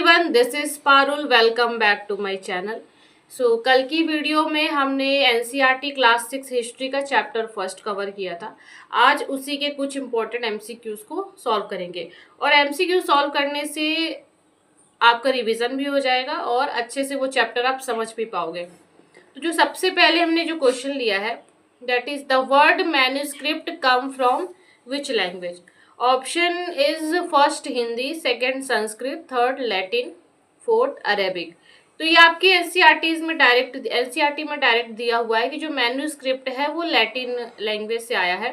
Everyone, this is Parul. Welcome back to my channel. कल की video में हमने एनसीईआरटी क्लास 6 हिस्ट्री का चैप्टर फर्स्ट कवर किया था। आज उसी के कुछ इंपॉर्टेंट एमसीक्यूज को सॉल्व करेंगे और एमसीक्यू सॉल्व करने से आपका रिवीजन भी हो जाएगा और अच्छे से वो चैप्टर आप समझ भी पाओगे। तो जो सबसे पहले हमने जो क्वेश्चन लिया है, that is the word manuscript come from which language. Option is first Hindi, second Sanskrit, third Latin, fourth Arabic. तो ये आपके एनसीईआरटी में डायरेक्ट दिया हुआ है कि जो मैन्यूस्क्रिप्ट है वो लैटिन लैंग्वेज से आया है।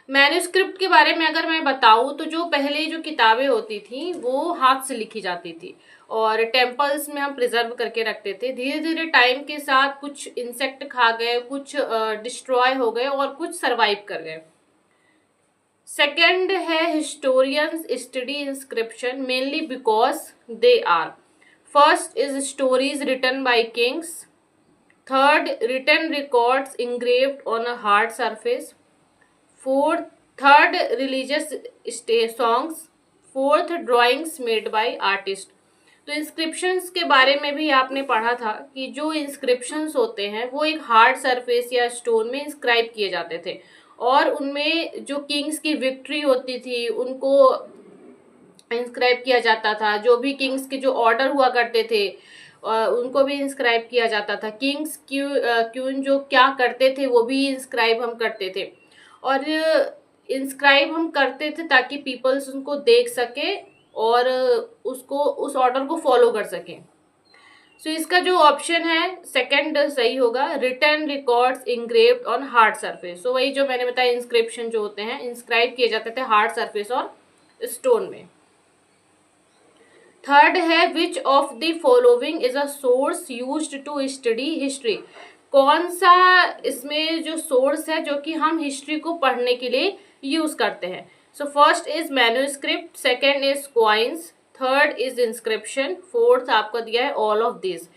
मैन्यूस्क्रिप्ट के बारे में अगर मैं बताऊं तो जो पहले जो किताबें होती थी वो हाथ से लिखी जाती थी और टेम्पल्स में हम प्रिजर्व करके रखते थे। धीरे धीरे टाइम के साथ कुछ इंसेक्ट खा गए, कुछ डिस्ट्रॉय हो गए और कुछ सरवाइव कर गए। सेकेंड है historians study inscription mainly because they are first is stories written by kings, third written records engraved on a hard surface, fourth third religious songs, fourth drawings made by artist. तो inscriptions के बारे में भी आपने पढ़ा था कि जो इंस्क्रिप्शंस होते हैं वो एक हार्ड सरफेस या स्टोन में इंस्क्राइब किए जाते थे और उनमें जो किंग्स की विक्ट्री होती थी उनको इंस्क्राइब किया जाता था। जो भी किंग्स के जो ऑर्डर हुआ करते थे उनको भी इंस्क्राइब किया जाता था। किंग्स क्यून जो क्या करते थे वो भी इंस्क्राइब हम करते थे और इंस्क्राइब हम करते थे ताकि पीपल्स उनको देख सके और उसको उस ऑर्डर को फॉलो कर सकें। इसका जो ऑप्शन है सेकंड सही होगा, written records engraved on hard surface. वही जो मैंने बताया, इंस्क्रिप्शन जो होते हैं इंस्क्राइब किए जाते थे हार्ड सरफेस और स्टोन में। थर्ड है which of the following is a source used to study history. कौन सा इसमें जो सोर्स है जो कि हम हिस्ट्री को पढ़ने के लिए यूज करते हैं। First is manuscript, second is coins, third is inscription, fourth आपको दिया है ऑल ऑफ दिस।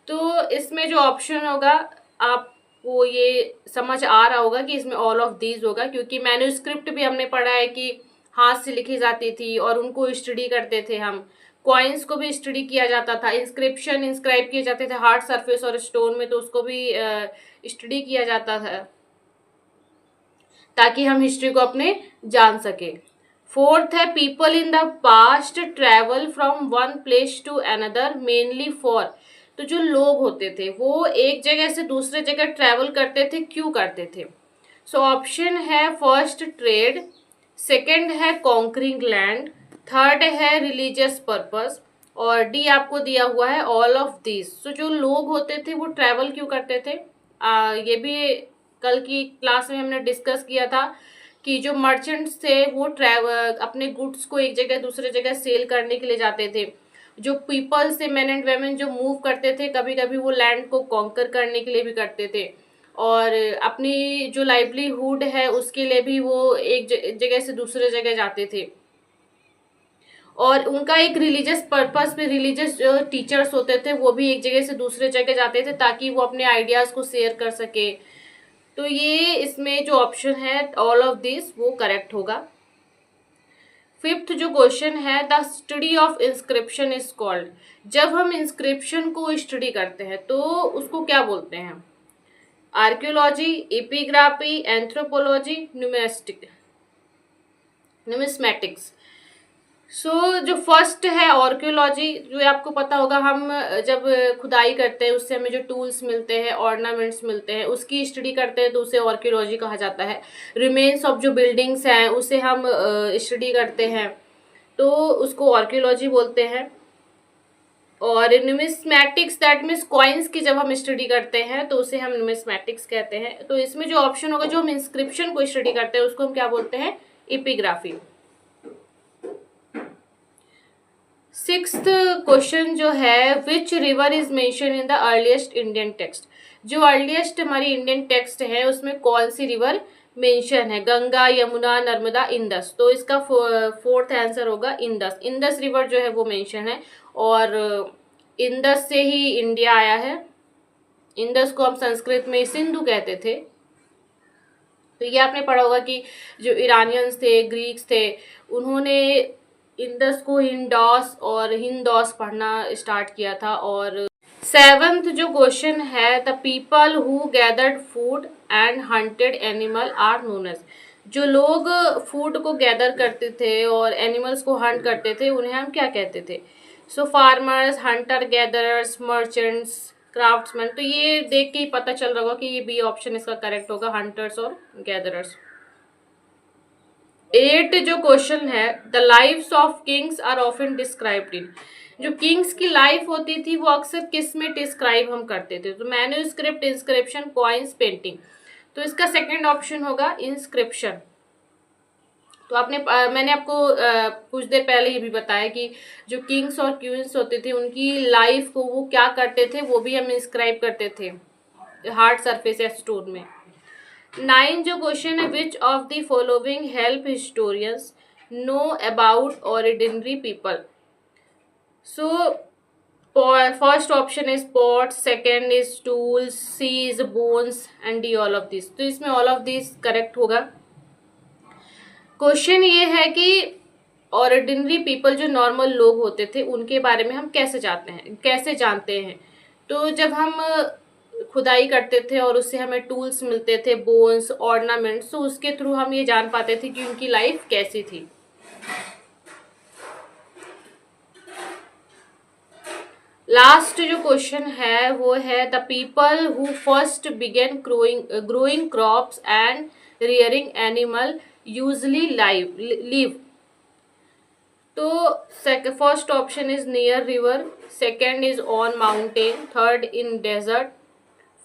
तो इसमें जो ऑप्शन होगा आपको ये समझ आ रहा होगा कि इसमें ऑल ऑफ दीज होगा, क्योंकि मैन्यूस्क्रिप्ट भी हमने पढ़ा है कि हाथ से लिखी जाती थी और उनको स्टडी करते थे हम। कॉइन्स को भी स्टडी किया जाता था, इंस्क्रिप्शन इंस्क्राइब किए जाते थे हार्ड सरफेस और स्टोन में, तो उसको भी स्टडी किया जाता था ताकि हम हिस्ट्री को अपने जान सके। फोर्थ है people in the past travel from one place to another mainly for. तो जो लोग होते थे वो एक जगह से दूसरे जगह ट्रेवल करते थे, क्यों करते थे। ऑप्शन है फर्स्ट ट्रेड, सेकंड है कॉन्करिंग लैंड, थर्ड है रिलीजियस पर्पस और डी आपको दिया हुआ है ऑल ऑफ दिस। जो लोग होते थे वो ट्रैवल क्यों करते थे, ये भी कल की क्लास में हमने डिस्कस किया था कि जो मर्चेंट्स थे वो ट्रैवल अपने गुड्स को एक जगह दूसरे जगह सेल करने के लिए जाते थे। जो पीपल्स थे, मेन एंड वेमेन जो मूव करते थे, कभी कभी वो लैंड को कॉन्कर करने के लिए भी करते थे और अपनी जो लाइवलीहुड है उसके लिए भी वो एक जगह से दूसरे जगह जाते थे। और उनका एक रिलीजियस पर्पस पे, रिलीजियस जो टीचर्स होते थे वो भी एक जगह से दूसरे जगह जाते थे ताकि वो अपने आइडियाज़ को शेयर कर सके। तो ये इसमें जो ऑप्शन है ऑल ऑफ दिस वो करेक्ट होगा। फिफ्थ जो क्वेश्चन है, the study of inscription is called. जब हम इंस्क्रिप्शन को स्टडी करते हैं तो उसको क्या बोलते हैं। Archaeology, epigraphy, anthropology, numismatics. जो फर्स्ट है आर्कियोलॉजी, जो आपको पता होगा हम जब खुदाई करते हैं उससे हमें जो टूल्स मिलते हैं, ऑर्नामेंट्स मिलते हैं, उसकी स्टडी करते हैं तो उसे आर्कियोलॉजी कहा जाता है। रिमेन्स ऑफ जो बिल्डिंग्स हैं उसे हम स्टडी करते हैं तो उसको आर्कियोलॉजी बोलते हैं। और न्यूमिस्मैटिक्स दैट मीन्स कॉइन्स की जब हम स्टडी करते हैं तो उसे हम न्यूमिस्मैटिक्स कहते हैं। तो इसमें जो ऑप्शन होगा, जो हम इंस्क्रिप्शन को स्टडी करते हैं उसको हम क्या बोलते हैं, एपिग्राफी। सिक्स्थ क्वेश्चन जो है, which river is mention in the earliest Indian text. जो अर्लीस्ट हमारी इंडियन टेक्स्ट है उसमें कौन सी रिवर मेंशन है, गंगा, यमुना, नर्मदा, इंदस। तो इसका फोर्थ आंसर होगा इंदस। इंदस रिवर जो है वो मेंशन है और इंदस से ही इंडिया आया है। इंदस को हम संस्कृत में सिंधु कहते थे। तो ये आपने पढ़ा होगा कि जो ईरानियंस थे, ग्रीक्स थे, उन्होंने इंडस को हिंडॉस और हिंदॉस पढ़ना स्टार्ट किया था। और 7th जो क्वेश्चन है, the people who gathered food and hunted animal are known as. जो लोग फूड को गैदर करते थे और एनिमल्स को हंट करते थे उन्हें हम क्या कहते थे? So farmers, Hunter gatherers, merchants, craftsman. तो ये देख के ही पता चल रहा होगा कि ये बी ऑप्शन इसका करेक्ट होगा, हंटर्स और गैदरर्स। 8 जो क्वेश्चन है, the lives of kings are often described in. जो किंग्स की लाइफ होती थी वो अक्सर किस में डिस्क्राइब हम करते थे? तो मैन्यूस्क्रिप्ट, इंस्क्रिप्शन, कॉइन्स, पेंटिंग। तो इसका सेकंड ऑप्शन होगा इंस्क्रिप्शन। तो मैंने आपको कुछ देर पहले ये भी बताया कि जो किंग्स और क्वींस होते थे उनकी लाइफ को वो क्या करते थे वो भी हम इंस्क्राइब करते थे हार्ड सरफेस या स्टोन में। 9 जो क्वेश्चन है, which of the following help historians know about ordinary people. So first option is pot, second is tools, C is bones and D all of this. तो इसमें all of this correct होगा। Question ये है कि ordinary people जो normal लोग होते थे उनके बारे में हम कैसे जानते हैं? तो जब हम खुदाई करते थे और उससे हमें टूल्स मिलते थे, बोन्स, ऑर्नामेंट्स, तो उसके थ्रू हम ये जान पाते थे कि उनकी लाइफ कैसी थी। लास्ट जो क्वेश्चन है वो है, the people who first began growing crops and rearing animal usually live. तो first option is near river, second is on mountain, third in desert,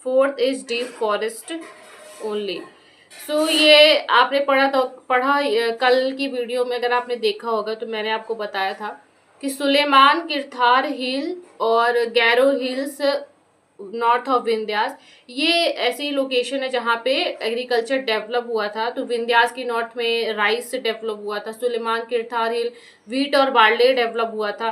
fourth is deep forest only. So ये आपने पढ़ा कल की video में, अगर आपने देखा होगा तो मैंने आपको बताया था कि सुलेमान किरथार हिल और Gairo hills north of Vindhyas, ये ऐसी लोकेशन है जहाँ पे एग्रीकल्चर डेवलप हुआ था। तो विंध्यास की नॉर्थ में राइस से डेवलप हुआ था, सुलेमान किरथार हिल वीट और बार्ले डेवलप हुआ था।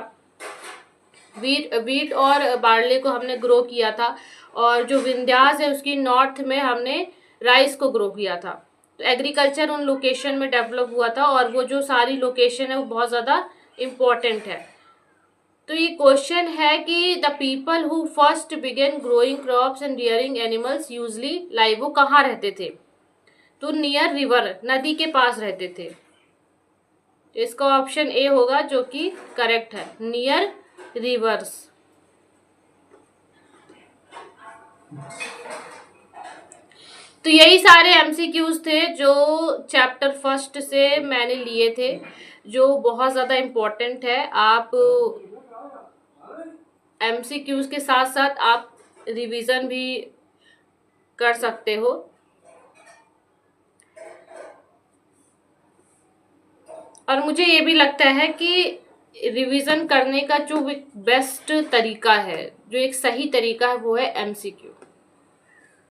वीट और बार्ले को हमने ग्रो किया था, और जो विंध्यास है उसकी नॉर्थ में हमने राइस को ग्रो किया था। तो एग्रीकल्चर उन लोकेशन में डेवलप हुआ था, और वो जो सारी लोकेशन है वो बहुत ज़्यादा इम्पोर्टेंट है। तो ये क्वेश्चन है कि the people who first began growing crops and rearing animals usually live, वो कहाँ रहते थे? तो नियर रिवर, नदी के पास रहते थे। इसका ऑप्शन ए होगा जो कि करेक्ट है, नियर रिवर्स। तो यही सारे एमसीक्यूज थे जो चैप्टर फर्स्ट से मैंने लिए थे, जो बहुत ज़्यादा इम्पोर्टेंट है। आप एमसीक्यूज के साथ साथ आप रिवीजन भी कर सकते हो। और मुझे ये भी लगता है कि रिवीजन करने का जो बेस्ट तरीका है, जो एक सही तरीका है, वो है एमसीक्यू।